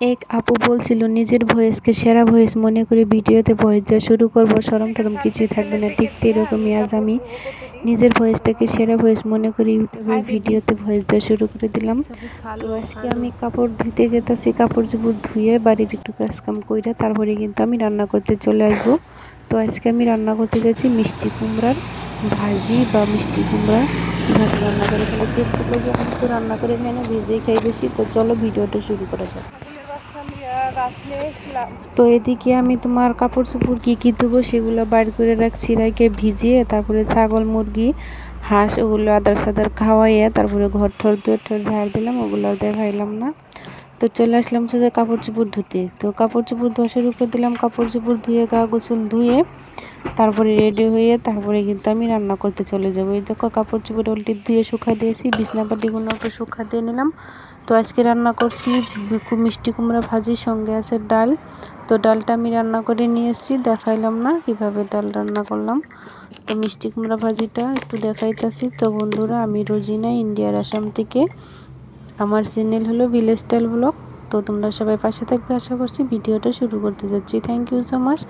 এক আপু বলছিল নিজের ভয়েসকে সেরা ভয়েস মনে করে ভিডিওতে ভয়েস দেওয়া শুরু করব, শরম টরম কিছুই থাকবে না। ঠিক এরকমই আজ আমি নিজের ভয়েসটাকে সেরা ভয়েস মনে করে ইউটিউবের ভিডিওতে ভয়েস দেওয়া শুরু করে দিলাম। তো আজকে আমি কাপড় ধুতে গেতেছি, কাপড় চোপড় ধুয়ে বাড়ির একটু কাজকাম কইরা তারপরে কিন্তু আমি রান্না করতে চলে আসবো। তো আজকে আমি রান্না করতে যাচ্ছি মিষ্টি কুমড়ার ভাজি বা মিষ্টি কুমড়া কীভাবে রান্না করে খেলে টেস্টি লাগে। আমি তো রান্না করে খাই না, ভেজেই খাই বেশি। তো চলো ভিডিওটা শুরু করা যাক। তো এদিকে আমি তোমার কাপড় চোপড় কী ধুবো সেগুলো বাইর করে রাখছি, রাইকে ভিজিয়ে তারপরে ছাগল মুরগি হাঁস ওগুলো আদার সাদার খাওয়াইয়া তারপরে ঘর ঠর দুয়ার ঠর ঝাড় দিলাম, ওগুলো দেখাইলাম না। তো চলে আসলাম সোজা কাপড় চোপড় ধুতে। তো কাপড় চোপড় ধোয়া শুরু করে দিলাম, কাপড় চোপড় ধুয়ে গা গোসল ধুয়ে তারপরে রেডি হয়ে তারপরে কিন্তু আমি রান্না করতে চলে যাবো। এই দেখো কাপড় চোপড় উল্টে ধুয়ে শুকা দিয়েছি, বিছনাপাটিগুলোকে শুকা দিয়ে নিলাম। তো আজকে রান্না করছি মিষ্টি কুমড়া ভাজির সঙ্গে আছে ডাল। তো ডালটা আমি রান্না করে নিয়ে এসেছি, দেখাইলাম না কিভাবে ডাল রান্না করলাম। তো মিষ্টি কুমড়া ভাজিটা একটু দেখাইতেছি। তো বন্ধুরা, আমি রোজিনা, ইন্ডিয়ার আসাম থেকে। আমার চ্যানেল হলো ভিলেজ স্টাইল ব্লগ। তো তোমরা সবাই পাশে থাকবে আশা করছি। ভিডিওটা শুরু করতে যাচ্ছি। Thank you so much.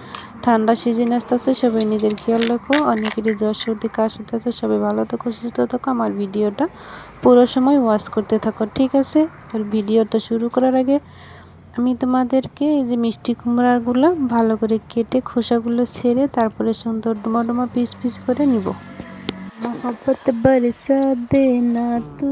ঠান্ডা সিজন আসতেছে, সবাই নিজের খেয়াল রাখো। অনেকেরই জ্বর সর্দি কাশ হতেছে, সবাই ভালো থাকো, সুস্থ থাকো। আমার ভিডিওটা পুরো সময় ওয়াচ করতে থাকো, ঠিক আছে? আর ভিডিওটা শুরু করার আগে আমি তোমাদেরকে এই যে মিষ্টি কুমড়াগুলো ভালো করে কেটে খোসাগুলো ছেড়ে তারপরে সুন্দর ডুমা ডুমা পিস পিস করে নিব। মোহব্বত বরসা দেনা তু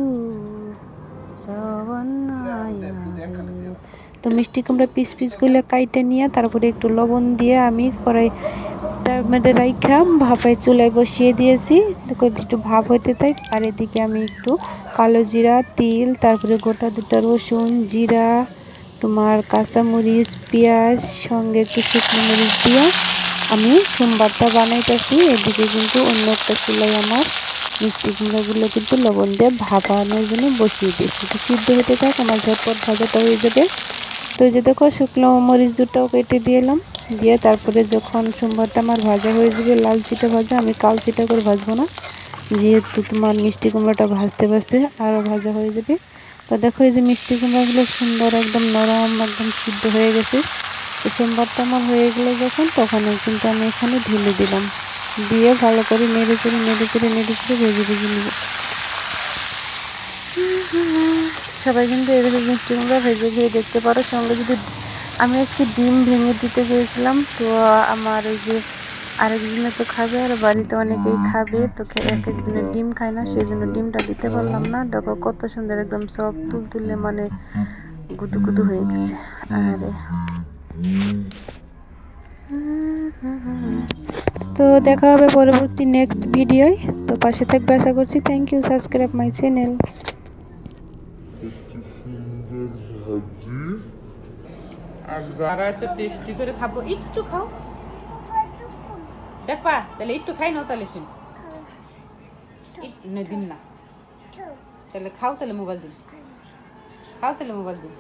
তো মিষ্টি কুমড়া পিস পিসগুলো কাইটে নিয়ে তারপরে একটু লবণ দিয়ে আমি কড়াইটার মধ্যে রাইখা ভাপায় চুলায় বসিয়ে দিয়েছি, একটু ভাপ হইতে থাক। আর এদিকে আমি একটু কালো জিরা, তিল, তারপরে গোটা দুটা রসুন, জিরা, তোমার কাঁচামরিচ, পেঁয়াজ সঙ্গে একটু শুকনো মরিচ দিয়ে আমি সোমবারটা বানাইতেছি। এদিকে কিন্তু অন্য একটা চুলায় আমার মিষ্টি কুমড়াগুলো কিন্তু লবণ দিয়ে ভাপানোর জন্য বসিয়ে দিয়েছি। তো সিদ্ধ হতে থাক, আমার ঝটপট ভাজাটা হয়ে যাবে। তো এই যে দেখো শুকনো মরিচ দুটাও কেটে দিলাম, দিয়ে তারপরে যখন সোমবারটা আমার ভাজা হয়ে যাবে, লাল চিটা ভাজা, আমি কাল চিটা করে ভাজবো না, যেহেতু তোমার মিষ্টি কুমড়াটা ভাজতে ভাজতে আরও ভাজা হয়ে যাবে। তো দেখো এই যে মিষ্টি কুমড়াগুলো সুন্দর একদম নরম একদম সিদ্ধ হয়ে গেছে। তো সোমবারটা আমার হয়ে গেলে যখন, তখন কিন্তু আমি এখানে ঢেলে দিলাম, দিয়ে ভালো করে নেড়ে চেড়ে ভেজে ভেজে নিব। সবাই কিন্তু এভাবে মিষ্টি কুমড়া ভেজে খেয়ে দেখতে পারো। সঙ্গে যদি আমি আজকে ডিম ভেঙে দিতে গিয়েছিলাম, তো আমার এই যে আরেকজনে তো খাবে আর বাড়িতে অনেকেই খাবে, তো এক একজনের ডিম খায় না, সেই জন্য ডিমটা দিতে পারলাম না। দেখো কত সুন্দর একদম সব তুলতুলে মানে গুদু গুদু হয়ে গেছে। আরে তো দেখা হবে পরবর্তী নেক্সট ভিডিওয়। তো পাশে থাকবে আশা করছি। Thank you, subscribe my channel. আর যারা এত টেস্টি করে খাবো, একটু খাও দেখবা, তাহলে একটু খাই নাও, তাহলে শুন দিন না, তাহলে খাও, তাহলে মোবাইল দিন, খাও, তাহলে মোবাইল দিন।